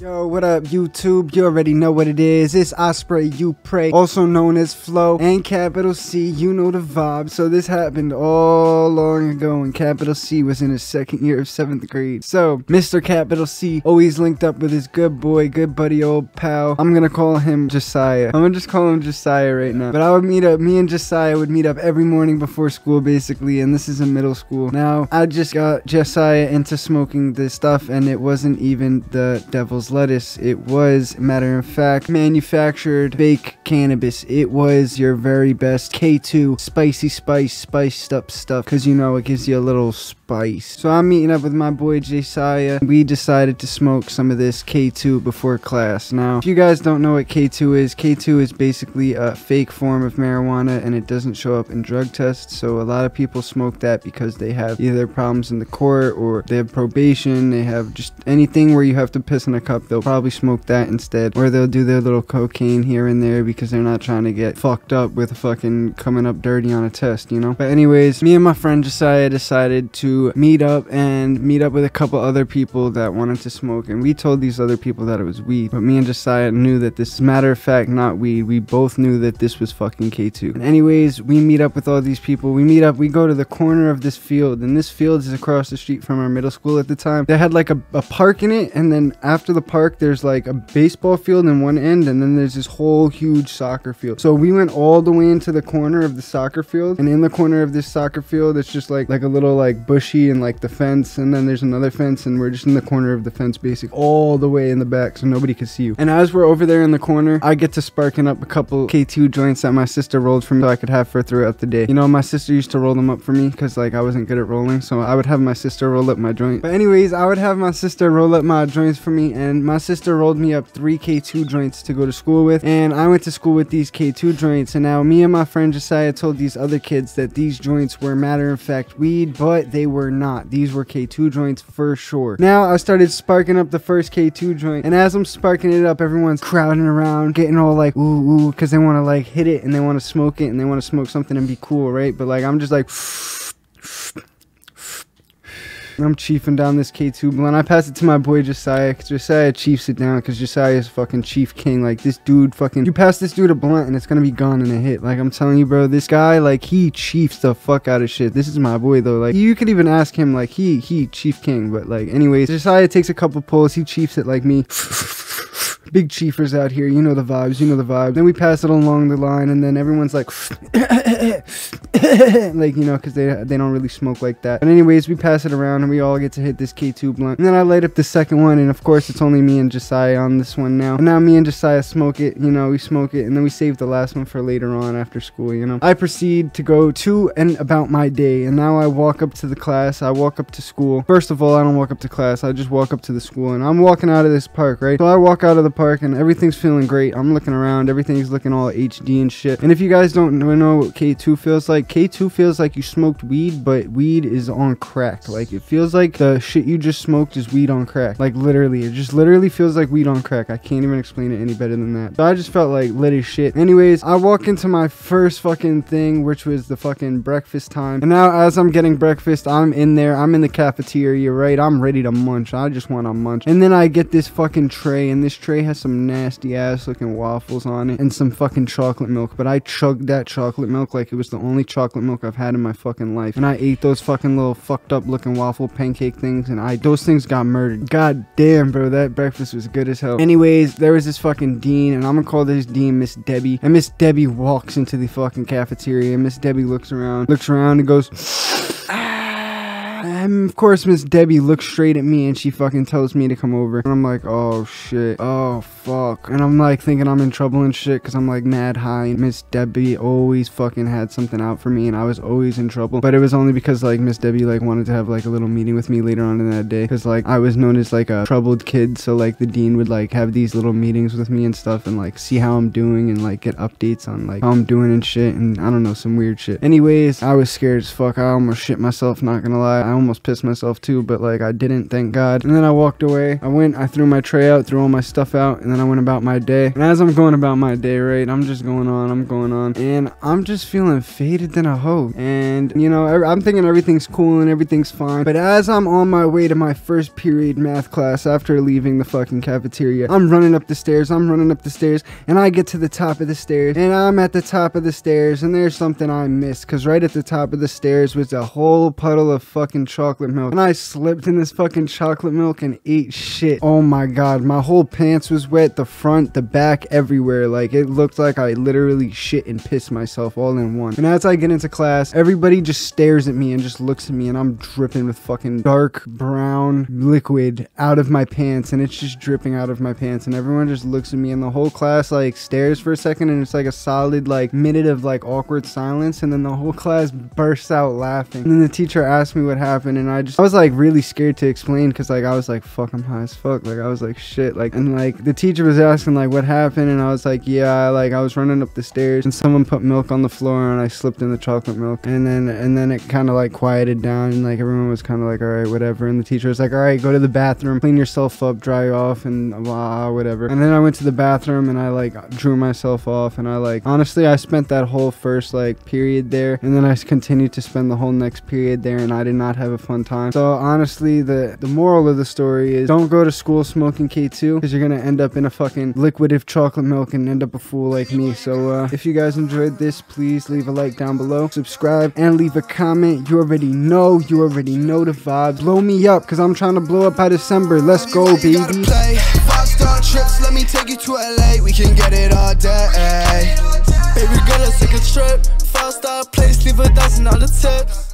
Yo, what up, YouTube? You already know what it is. It's iSprayYouPray, also known as Flow, and Capital C. You know the vibe. So this happened all long ago when Capital C was in his second year of 7th grade. So Mr. Capital C always linked up with his good boy, good buddy, old pal. I'm gonna call him Josiah. I'm gonna just call him Josiah right now. But I would meet up, me and Josiah would meet up every morning before school, basically, and this is in middle school. Now, I just got Josiah into smoking this stuff, and it wasn't even the devil's lettuce. It was, matter of fact, manufactured fake cannabis. It was your very best K2 spicy spiced up stuff, because you know it gives you a little spice. So I'm meeting up with my boy Josiah. We decided to smoke some of this K2 before class. Now, if you guys don't know what K2 is basically a fake form of marijuana, and it doesn't show up in drug tests. So a lot of people smoke that because they have either problems in the court, or they have probation, they have just anything where you have to piss in a cup. They'll probably smoke that instead, or they'll do their little cocaine here and there because they're not trying to get fucked up with fucking coming up dirty on a test, you know. But anyways, me and my friend Josiah decided to meet up with a couple other people that wanted to smoke, and we told these other people that it was weed, but me and Josiah knew that this, matter of fact, not weed. We both knew that this was fucking K2. And anyways, we meet up with all these people. We go to the corner of this field, and this field is across the street from our middle school at the time. They had like a park in it, and then after the park there's like a baseball field in one end, and then there's this whole huge soccer field. So we went all the way into the corner of the soccer field, and in the corner of this soccer field it's just like a little like bushy and like the fence, and then there's another fence, and we're just in the corner of the fence basically all the way in the back so nobody could see you. And as we're over there in the corner, I get to sparking up a couple K2 joints that my sister rolled for me so I could have for throughout the day. You know, my sister used to roll them up for me because like I wasn't good at rolling, so I would have my sister roll up my joint. But anyways, I would have my sister roll up my joints for me, and my sister rolled me up 3 K2 joints to go to school with, and I went to school with these K2 joints. And now me and my friend Josiah told these other kids that these joints were matter of fact weed, but they were not. These were K2 joints for sure. Now I started sparking up the first K2 joint, and as I'm sparking it up, everyone's crowding around, getting all like ooh, because they want to like hit it and they want to smoke it and they want to smoke something and be cool, right? But like I'm just like I'm chiefing down this K2 blunt. I pass it to my boy Josiah, because Josiah chiefs it down, because Josiah is fucking chief king. Like, this dude fucking, you pass this dude a blunt and it's gonna be gone in a hit. Like, I'm telling you, bro, this guy, like, he chiefs the fuck out of shit. This is my boy, though. Like, you could even ask him, like, he chief king. But, like, anyways, Josiah takes a couple pulls. He chiefs it like me. Big chiefers out here, you know the vibes, Then we pass it along the line, and then everyone's like like, you know, because they don't really smoke like that. But anyways, we pass it around and we all get to hit this K2 blunt, and then I light up the second one, and of course it's only me and Josiah on this one now. And now me and Josiah smoke it, you know, we smoke it, and then we save the last one for later on after school, you know. I proceed to go to and about my day, and now I walk up to the class. I walk up to school. First of all, I don't walk up to class, I just walk up to the school, and I'm walking out of this park, right? So I walk out of the park and everything's feeling great. I'm looking around, everything's looking all HD and shit. And if you guys don't know what K2 feels like, K2 feels like you smoked weed, but weed is on crack. Like, it feels like the shit you just smoked is weed on crack. Like, literally, it just literally feels like weed on crack. I can't even explain it any better than that. So I just felt like lit as shit. Anyways, I walk into my first fucking thing, which was the fucking breakfast time. And now as I'm getting breakfast, I'm in there, I'm in the cafeteria, right? I'm ready to munch. I just want to munch. And then I get this fucking tray, and this tray has some nasty ass looking waffles on it and some fucking chocolate milk. But I chugged that chocolate milk like it was the only chocolate milk I've had in my fucking life. And I ate those fucking little fucked up looking waffle pancake things, and those things got murdered. God damn, bro, that breakfast was good as hell. Anyways, there was this fucking dean, and I'm gonna call this dean Miss Debbie. And Miss Debbie walks into the fucking cafeteria, and Miss Debbie looks around and goes and of course Miss Debbie looks straight at me, and she fucking tells me to come over, and I'm like, oh shit, oh fuck. And I'm like thinking I'm in trouble and shit, because I'm like mad high. Miss Debbie always fucking had something out for me, and I was always in trouble. But it was only because like Miss Debbie like wanted to have like a little meeting with me later on in that day, because like I was known as like a troubled kid. So like the dean would like have these little meetings with me and stuff, and like see how I'm doing, and like get updates on like how I'm doing and shit, and I don't know, some weird shit. Anyways, I was scared as fuck. I almost shit myself, not gonna lie. I almost almost pissed myself too, but like I didn't, thank God. And then I walked away. I threw my tray out, threw all my stuff out, and then I went about my day. And as I'm going about my day, right, I'm going on, and I'm just feeling faded than a hoe. And you know, I'm thinking everything's cool and everything's fine, but as I'm on my way to my first period math class after leaving the fucking cafeteria, I'm running up the stairs, and I get to the top of the stairs, and I'm at the top of the stairs, and there's something I missed, because right at the top of the stairs was a whole puddle of fucking chocolate milk, and I slipped in this fucking chocolate milk and ate shit. Oh my God, my whole pants was wet, the front, the back, everywhere. Like, it looked like I literally shit and pissed myself all in one. And as I get into class, everybody just stares at me and just looks at me, and I'm dripping with fucking dark brown liquid out of my pants, and it's just dripping out of my pants, and everyone just looks at me, and the whole class like stares for a second, and it's like a solid like minute of like awkward silence, and then the whole class bursts out laughing. And then the teacher asked me what happened, and I was like really scared to explain, because like I was like, fuck, I'm high as fuck. Like I was like, shit. Like, and like the teacher was asking like what happened, and I was like, yeah, like I was running up the stairs and someone put milk on the floor and I slipped in the chocolate milk, and then it kind of like quieted down, and like everyone was kind of like, all right, whatever. And the teacher was like, all right, go to the bathroom, clean yourself up, dry off, and blah, whatever. And then I went to the bathroom and I like drew myself off, and I like, honestly, I spent that whole first like period there, and then I continued to spend the whole next period there, and I did not have a fun time. So honestly, the moral of the story is don't go to school smoking K2, because you're gonna end up in a fucking liquid of chocolate milk and end up a fool like me. So if you guys enjoyed this, please leave a like down below, subscribe, and leave a comment. You already know the vibes. Blow me up, because I'm trying to blow up by December. Let's go, baby. Five-star trips, let me take you to LA. We can get it all day. Baby girl, let's take a trip. 5-star place, leave $1,000 on the tips.